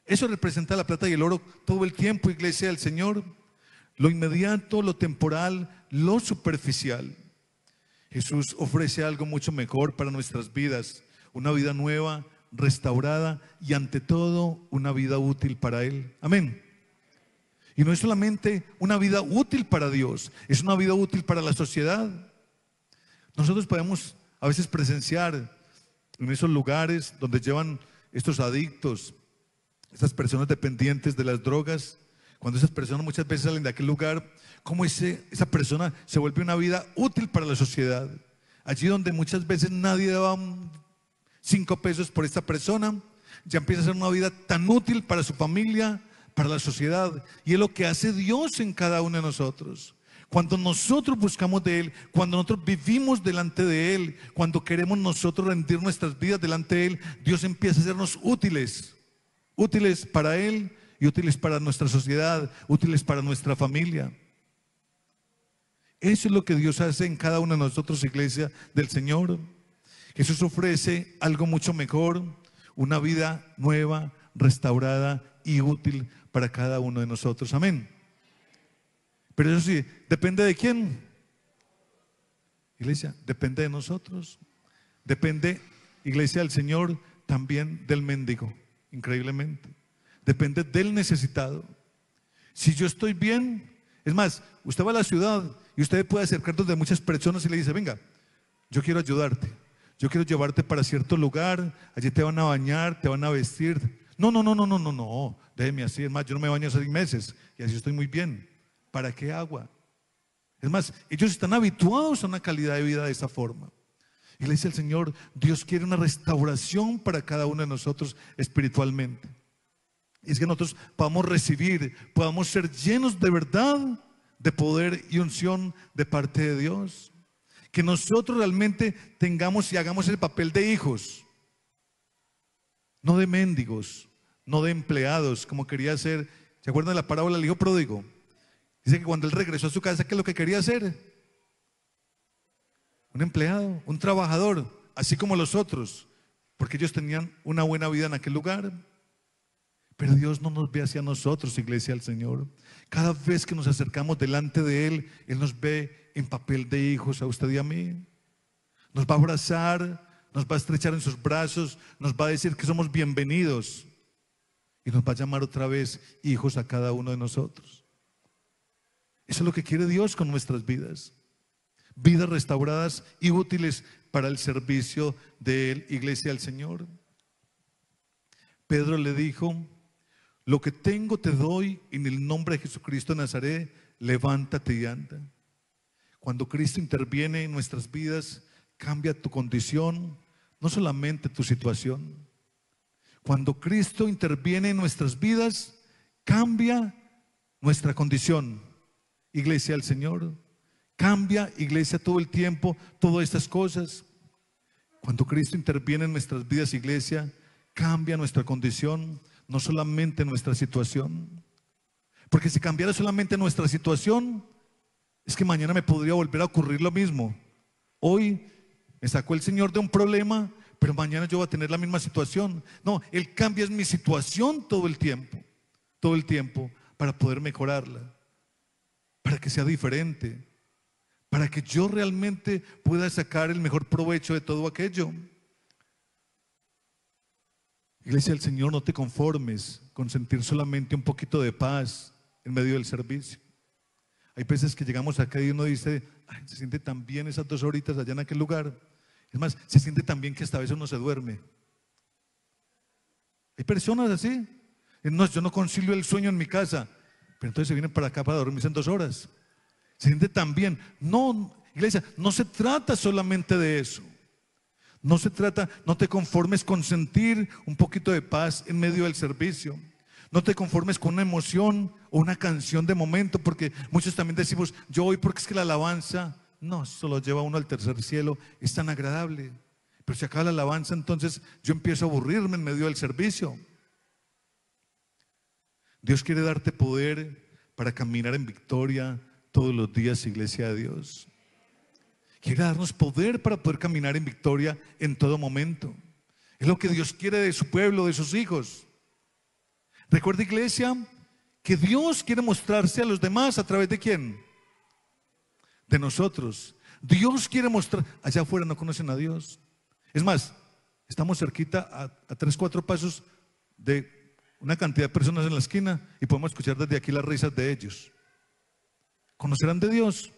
Eso representa la plata y el oro todo el tiempo, iglesia del Señor. Lo inmediato, lo temporal, lo superficial. Jesús ofrece algo mucho mejor para nuestras vidas. Una vida nueva, restaurada y ante todo una vida útil para Él. Amén. Y no es solamente una vida útil para Dios, es una vida útil para la sociedad. Nosotros podemos a veces presenciar en esos lugares donde llevan estos adictos, estas personas dependientes de las drogas, cuando esas personas muchas veces salen de aquel lugar, cómo esa persona se vuelve una vida útil para la sociedad. Allí donde muchas veces nadie daba 5 pesos por esta persona, ya empieza a ser una vida tan útil para su familia, para la sociedad. Y es lo que hace Dios en cada uno de nosotros. Cuando nosotros buscamos de Él, cuando nosotros vivimos delante de Él, cuando queremos nosotros rendir nuestras vidas delante de Él, Dios empieza a hacernos útiles, útiles para Él y útiles para nuestra sociedad, útiles para nuestra familia. Eso es lo que Dios hace en cada uno de nosotros, iglesia del Señor. Jesús ofrece algo mucho mejor, una vida nueva, restaurada y útil para cada uno de nosotros. Amén. Pero eso sí, ¿depende de quién? Iglesia, depende de nosotros. Depende, iglesia del Señor, también del mendigo, increíblemente. Depende del necesitado. Si yo estoy bien, es más, usted va a la ciudad y usted puede acercarse de muchas personas y le dice, venga, yo quiero ayudarte. Yo quiero llevarte para cierto lugar, allí te van a bañar, te van a vestir. No, déjeme así, es más, yo no me baño hace 6 meses y así estoy muy bien. ¿Para qué agua? Es más, ellos están habituados a una calidad de vida de esa forma. Y le dice el Señor, Dios quiere una restauración para cada uno de nosotros espiritualmente. Y es que nosotros podamos recibir, podamos ser llenos de verdad, de poder y unción de parte de Dios. Que nosotros realmente tengamos y hagamos el papel de hijos, no de mendigos, no de empleados, como quería hacer. ¿Se acuerdan de la parábola del hijo pródigo? Dice que cuando él regresó a su casa, ¿qué es lo que quería hacer? Un empleado, un trabajador, así como los otros, porque ellos tenían una buena vida en aquel lugar. Pero Dios no nos ve hacia nosotros, iglesia del Señor. Cada vez que nos acercamos delante de Él nos ve en papel de hijos a usted y a mí. Nos va a abrazar, nos va a estrechar en sus brazos, nos va a decir que somos bienvenidos y nos va a llamar otra vez hijos a cada uno de nosotros. Eso es lo que quiere Dios con nuestras vidas. Vidas restauradas y útiles para el servicio de Él, iglesia del Señor. Pedro le dijo: lo que tengo te doy en el nombre de Jesucristo de Nazaret, levántate y anda. Cuando Cristo interviene en nuestras vidas, cambia tu condición, no solamente tu situación. Cuando Cristo interviene en nuestras vidas, cambia nuestra condición, iglesia del Señor. Cambia, iglesia, todo el tiempo, todas estas cosas. Cuando Cristo interviene en nuestras vidas, iglesia, cambia nuestra condición, no solamente nuestra situación. Porque si cambiara solamente nuestra situación, es que mañana me podría volver a ocurrir lo mismo. Hoy me sacó el Señor de un problema, pero mañana yo voy a tener la misma situación. No, Él cambia mi situación todo el tiempo, para poder mejorarla, para que sea diferente, para que yo realmente pueda sacar el mejor provecho de todo aquello. Iglesia del Señor, no te conformes con sentir solamente un poquito de paz en medio del servicio. Hay veces que llegamos acá y uno dice: ay, se siente tan bien esas 2 horitas allá en aquel lugar. Es más, se siente tan bien que hasta a veces uno se duerme. Hay personas así. No, yo no concilio el sueño en mi casa, pero entonces se vienen para acá para dormirse en 2 horas. Se siente tan bien. No, iglesia, no se trata solamente de eso. No se trata, no te conformes con sentir un poquito de paz en medio del servicio. No te conformes con una emoción o una canción de momento, porque muchos también decimos: yo voy porque es que la alabanza, no, eso lo lleva uno al tercer cielo, es tan agradable. Pero si acaba la alabanza, entonces yo empiezo a aburrirme en medio del servicio. Dios quiere darte poder para caminar en victoria todos los días, iglesia de Dios. Quiere darnos poder para poder caminar en victoria en todo momento. Es lo que Dios quiere de su pueblo, de sus hijos. Recuerda, iglesia, que Dios quiere mostrarse a los demás a través de ¿quién? De nosotros. Dios quiere mostrar. Allá afuera no conocen a Dios. Es más, estamos cerquita a 3, 4 pasos de una cantidad de personas en la esquina y podemos escuchar desde aquí las risas de ellos. ¿Conocerán de Dios?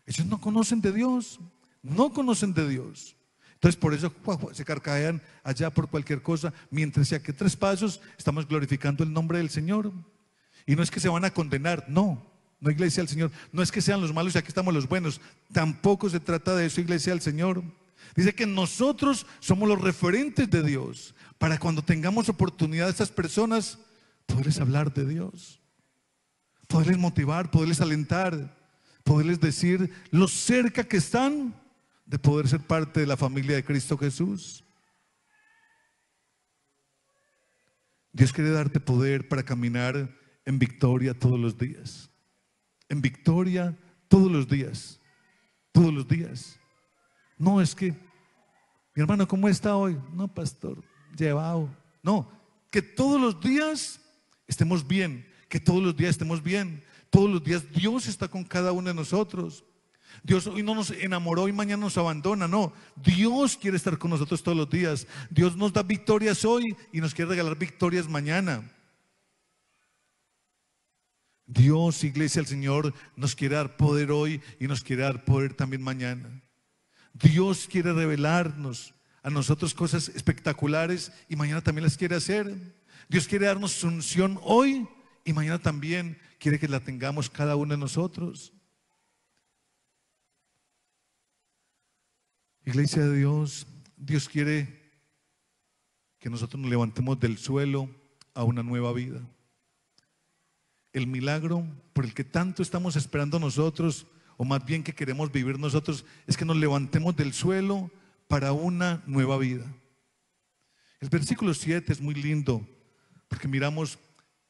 Ellos no conocen de Dios. No conocen de Dios. Entonces por eso se carcajean allá por cualquier cosa, mientras que aquí a 3 pasos estamos glorificando el nombre del Señor. Y no es que se van a condenar, no, iglesia del Señor. No es que sean los malos y aquí estamos los buenos. Tampoco se trata de eso, iglesia del Señor. Dice que nosotros somos los referentes de Dios, para cuando tengamos oportunidad a estas personas, poderles hablar de Dios, poderles motivar, poderles alentar, poderles decir lo cerca que están de poder ser parte de la familia de Cristo Jesús. Dios quiere darte poder para caminar en victoria todos los días. En victoria todos los días. Todos los días. No es que, mi hermano, ¿cómo está hoy? No, pastor, llevado. No, que todos los días estemos bien. Que todos los días estemos bien. Todos los días Dios está con cada uno de nosotros. Dios hoy no nos enamoró y mañana nos abandona, no. Dios quiere estar con nosotros todos los días. Dios nos da victorias hoy y nos quiere regalar victorias mañana. Dios, iglesia del Señor, nos quiere dar poder hoy y nos quiere dar poder también mañana. Dios quiere revelarnos a nosotros cosas espectaculares y mañana también las quiere hacer. Dios quiere darnos su unción hoy y mañana también quiere que la tengamos cada uno de nosotros. Iglesia de Dios, Dios quiere que nosotros nos levantemos del suelo a una nueva vida. El milagro por el que tanto estamos esperando nosotros, o más bien que queremos vivir nosotros, es que nos levantemos del suelo para una nueva vida. El versículo 7 es muy lindo, porque miramos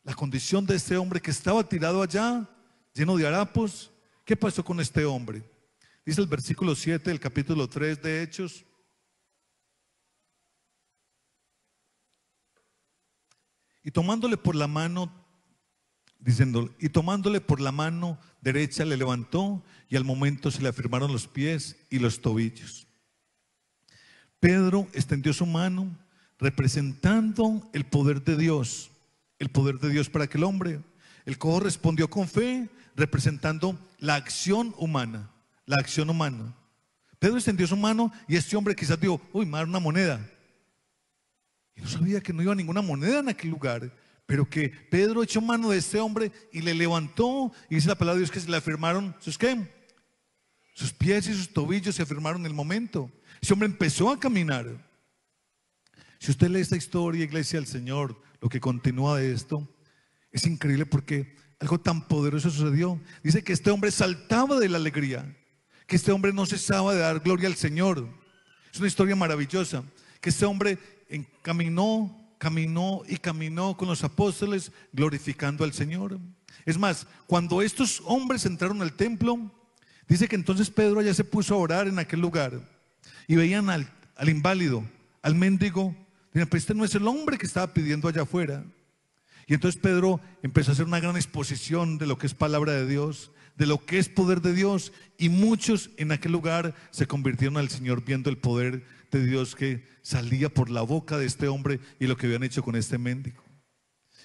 la condición de este hombre que estaba tirado allá, lleno de harapos. ¿Qué pasó con este hombre? Dice el versículo 7 del capítulo 3 de Hechos: y tomándole por la mano, diciendo, y tomándole por la mano derecha le levantó y al momento se le afirmaron los pies y los tobillos. Pedro extendió su mano representando el poder de Dios para aquel hombre. El cojo respondió con fe, representando la acción humana, la acción humana. Pedro extendió su mano y este hombre quizás dijo, uy, me va a dar una moneda. Y no sabía que no iba ninguna moneda en aquel lugar, pero que Pedro echó mano de este hombre y le levantó, y dice la palabra de Dios que se le afirmaron, ¿sus qué? Sus pies y sus tobillos se afirmaron en el momento. Ese hombre empezó a caminar. Si usted lee esta historia, iglesia del Señor, lo que continúa de esto, es increíble porque algo tan poderoso sucedió. Dice que este hombre saltaba de la alegría, que este hombre no cesaba de dar gloria al Señor. Es una historia maravillosa, que este hombre caminó con los apóstoles glorificando al Señor. Es más, cuando estos hombres entraron al templo, dice que entonces Pedro ya se puso a orar en aquel lugar y veían al inválido, al mendigo. Dijeron, pero este no es el hombre que estaba pidiendo allá afuera. Y entonces Pedro empezó a hacer una gran exposición de lo que es palabra de Dios, de lo que es poder de Dios, y muchos en aquel lugar se convirtieron al Señor viendo el poder de Dios que salía por la boca de este hombre y lo que habían hecho con este mendigo.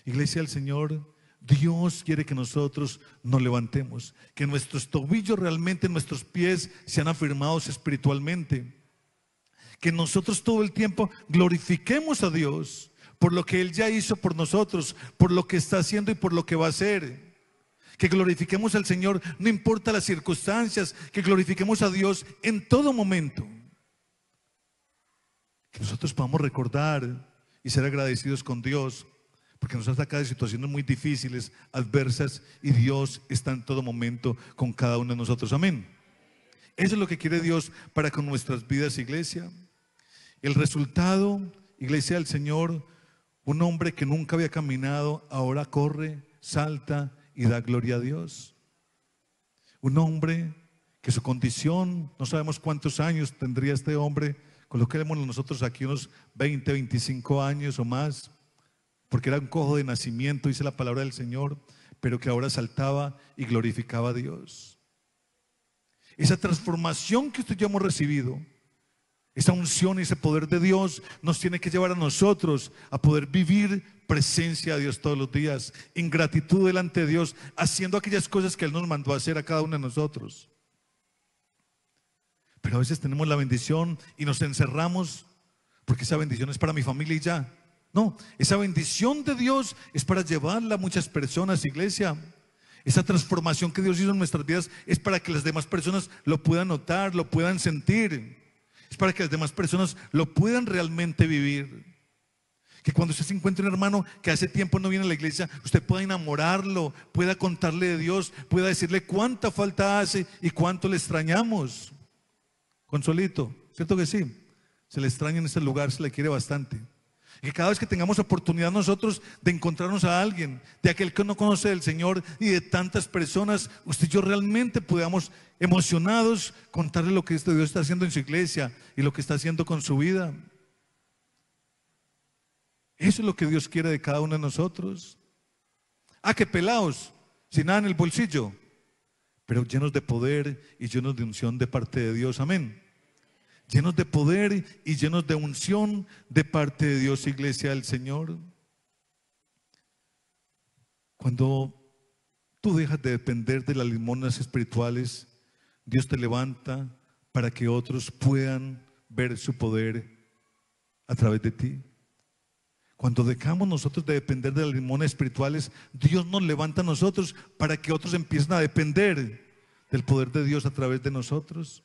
Iglesia del Señor, Dios quiere que nosotros nos levantemos, que nuestros tobillos realmente, nuestros pies sean afirmados espiritualmente, que nosotros todo el tiempo glorifiquemos a Dios por lo que Él ya hizo por nosotros, por lo que está haciendo y por lo que va a hacer. Que glorifiquemos al Señor, no importa las circunstancias, que glorifiquemos a Dios en todo momento. Que nosotros podamos recordar y ser agradecidos con Dios, porque nos ha sacado de situaciones muy difíciles, adversas, y Dios está en todo momento con cada uno de nosotros. Amén. Eso es lo que quiere Dios para con nuestras vidas, iglesia. El resultado, iglesia del Señor, un hombre que nunca había caminado, ahora corre, salta y da gloria a Dios. Un hombre que su condición, no sabemos cuántos años tendría este hombre, coloquémoslo nosotros aquí unos 20, 25 años o más, porque era un cojo de nacimiento, dice la palabra del Señor, pero que ahora saltaba y glorificaba a Dios. Esa transformación que usted y yo hemos recibido, esa unción y ese poder de Dios nos tiene que llevar a nosotros a poder vivir presencia de Dios todos los días, en gratitud delante de Dios, haciendo aquellas cosas que Él nos mandó a hacer a cada uno de nosotros. Pero a veces tenemos la bendición y nos encerramos porque esa bendición es para mi familia y ya. No, esa bendición de Dios es para llevarla a muchas personas, iglesia. Esa transformación que Dios hizo en nuestras vidas es para que las demás personas lo puedan notar, lo puedan sentir. Es para que las demás personas lo puedan realmente vivir. Que cuando usted se encuentre un hermano que hace tiempo no viene a la iglesia, usted pueda enamorarlo, pueda contarle de Dios, pueda decirle cuánta falta hace y cuánto le extrañamos. Consuelito, ¿cierto que sí? Se le extraña en este lugar, se le quiere bastante. Y que cada vez que tengamos oportunidad nosotros de encontrarnos a alguien, de aquel que no conoce del Señor y de tantas personas, usted y yo realmente podamos, emocionados, contarle lo que este Dios está haciendo en su iglesia y lo que está haciendo con su vida. Eso es lo que Dios quiere de cada uno de nosotros. Ah, que pelados, sin nada en el bolsillo, pero llenos de poder y llenos de unción de parte de Dios. Amén. Llenos de poder y llenos de unción de parte de Dios, iglesia del Señor. Cuando tú dejas de depender de las limosnas espirituales, Dios te levanta para que otros puedan ver su poder a través de ti. Cuando dejamos nosotros de depender de las limonas espirituales, Dios nos levanta a nosotros para que otros empiecen a depender del poder de Dios a través de nosotros.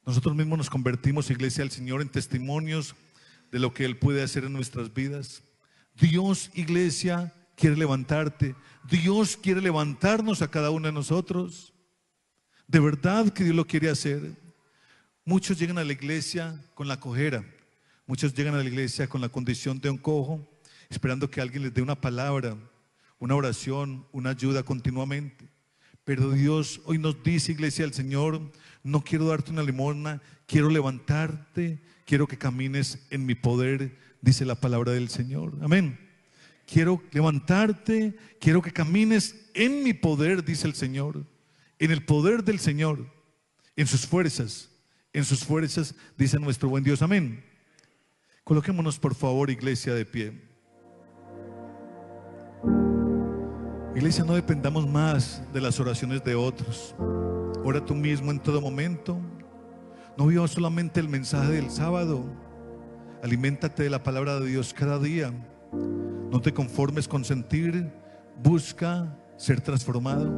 Nosotros mismos nos convertimos, iglesia del Señor, en testimonios de lo que Él puede hacer en nuestras vidas. Dios, iglesia, quiere levantarte. Dios quiere levantarnos a cada uno de nosotros. De verdad que Dios lo quiere hacer. Muchos llegan a la iglesia con la cojera. Muchos llegan a la iglesia con la condición de un cojo, esperando que alguien les dé una palabra, una oración, una ayuda continuamente. Pero Dios hoy nos dice, iglesia del Señor, no quiero darte una limosna, quiero levantarte, quiero que camines en mi poder dice la palabra del Señor. Amén. Quiero levantarte, quiero que camines en mi poder, dice el Señor, en el poder del Señor, en sus fuerzas, dice nuestro buen Dios. Amén. Coloquémonos por favor, iglesia, de pie. Iglesia, no dependamos más de las oraciones de otros. Ora tú mismo en todo momento. No vivas solamente el mensaje del sábado. Aliméntate de la palabra de Dios cada día. No te conformes con sentir. Busca ser transformado.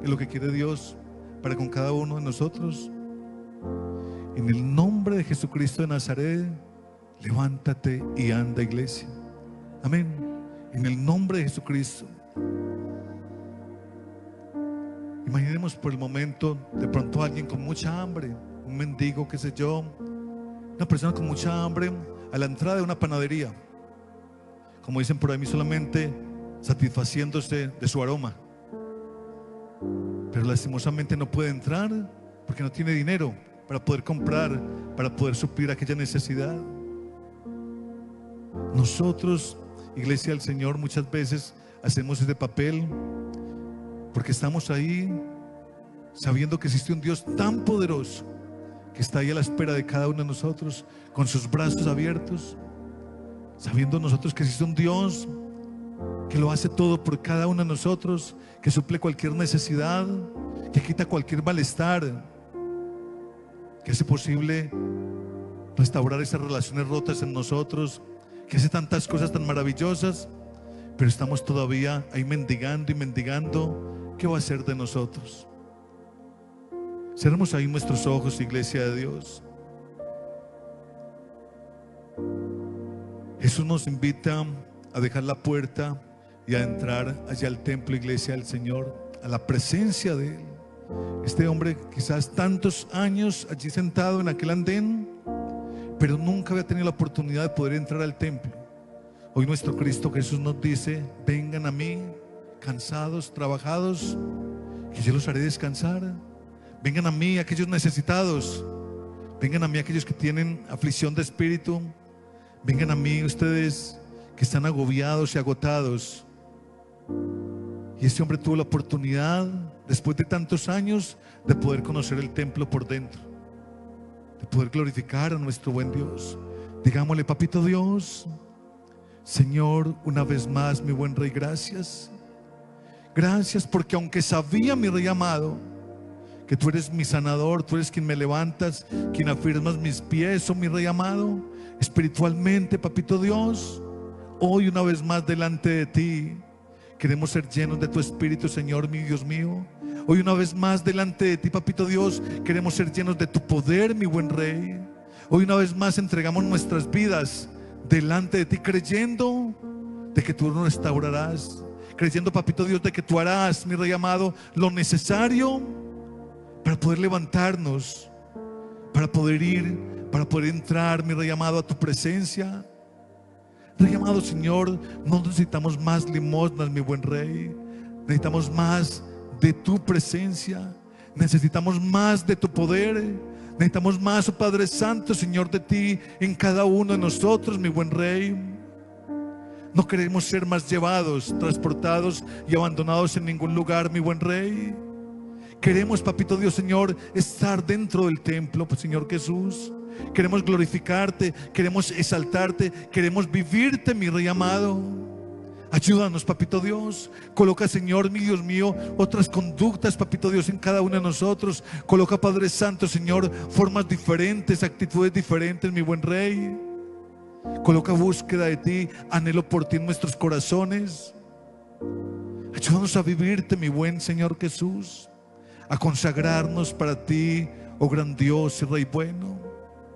Es lo que quiere Dios para con cada uno de nosotros. En el nombre de Jesucristo de Nazaret, levántate y anda, iglesia. Amén. En el nombre de Jesucristo. Imaginemos por el momento de pronto a alguien con mucha hambre, un mendigo, qué sé yo, una persona con mucha hambre a la entrada de una panadería, como dicen por ahí, solamente satisfaciéndose de su aroma, pero lastimosamente no puede entrar porque no tiene dinero para poder comprar, para poder suplir aquella necesidad. Nosotros, iglesia del Señor, muchas veces hacemos ese papel porque estamos ahí sabiendo que existe un Dios tan poderoso que está ahí a la espera de cada uno de nosotros con sus brazos abiertos, sabiendo nosotros que existe un Dios que lo hace todo por cada uno de nosotros, que suple cualquier necesidad, que quita cualquier malestar, que hace posible restaurar esas relaciones rotas en nosotros, que hace tantas cosas tan maravillosas, pero estamos todavía ahí mendigando y mendigando. ¿Qué va a hacer de nosotros? Cerremos ahí nuestros ojos, iglesia de Dios. Jesús nos invita a dejar la puerta y a entrar hacia el templo, iglesia del Señor, a la presencia de Él. Este hombre, quizás tantos años allí sentado en aquel andén, pero nunca había tenido la oportunidad de poder entrar al templo. Hoy nuestro Cristo Jesús nos dice: vengan a mí, cansados, trabajados, que yo los haré descansar. Vengan a mí aquellos necesitados, vengan a mí aquellos que tienen aflicción de espíritu, vengan a mí ustedes que están agobiados y agotados. Y este hombre tuvo la oportunidad, después de tantos años, de poder conocer el templo por dentro, de poder glorificar a nuestro buen Dios. Digámosle: papito Dios, Señor, una vez más, mi buen Rey, gracias. Gracias porque aunque sabía, mi Rey amado, que tú eres mi sanador, tú eres quien me levantas, quien afirmas mis pies, oh mi Rey amado, espiritualmente, papito Dios, hoy una vez más delante de ti queremos ser llenos de tu Espíritu, Señor, mi Dios mío. Hoy una vez más delante de ti, papito Dios, queremos ser llenos de tu poder, mi buen Rey. Hoy una vez más entregamos nuestras vidas delante de ti, creyendo de que tú nos restaurarás, creyendo, papito Dios, de que tú harás, mi Rey amado, lo necesario para poder levantarnos, para poder ir, para poder entrar, mi Rey amado, a tu presencia. Rey amado, Señor, no necesitamos más limosnas, mi buen Rey. Necesitamos más de tu presencia, necesitamos más de tu poder, necesitamos más, oh Padre Santo, Señor, de ti en cada uno de nosotros, mi buen Rey. No queremos ser más llevados, transportados y abandonados en ningún lugar, mi buen Rey. Queremos, papito Dios, Señor, estar dentro del templo, pues, Señor Jesús. Queremos glorificarte, queremos exaltarte, queremos vivirte, mi Rey amado. Ayúdanos, papito Dios. Coloca, Señor, mi Dios mío, otras conductas, papito Dios, en cada uno de nosotros. Coloca, Padre Santo, Señor, formas diferentes, actitudes diferentes, mi buen Rey. Coloca búsqueda de ti, anhelo por ti en nuestros corazones. Ayúdanos a vivirte, mi buen Señor Jesús, a consagrarnos para ti, oh gran Dios y Rey bueno.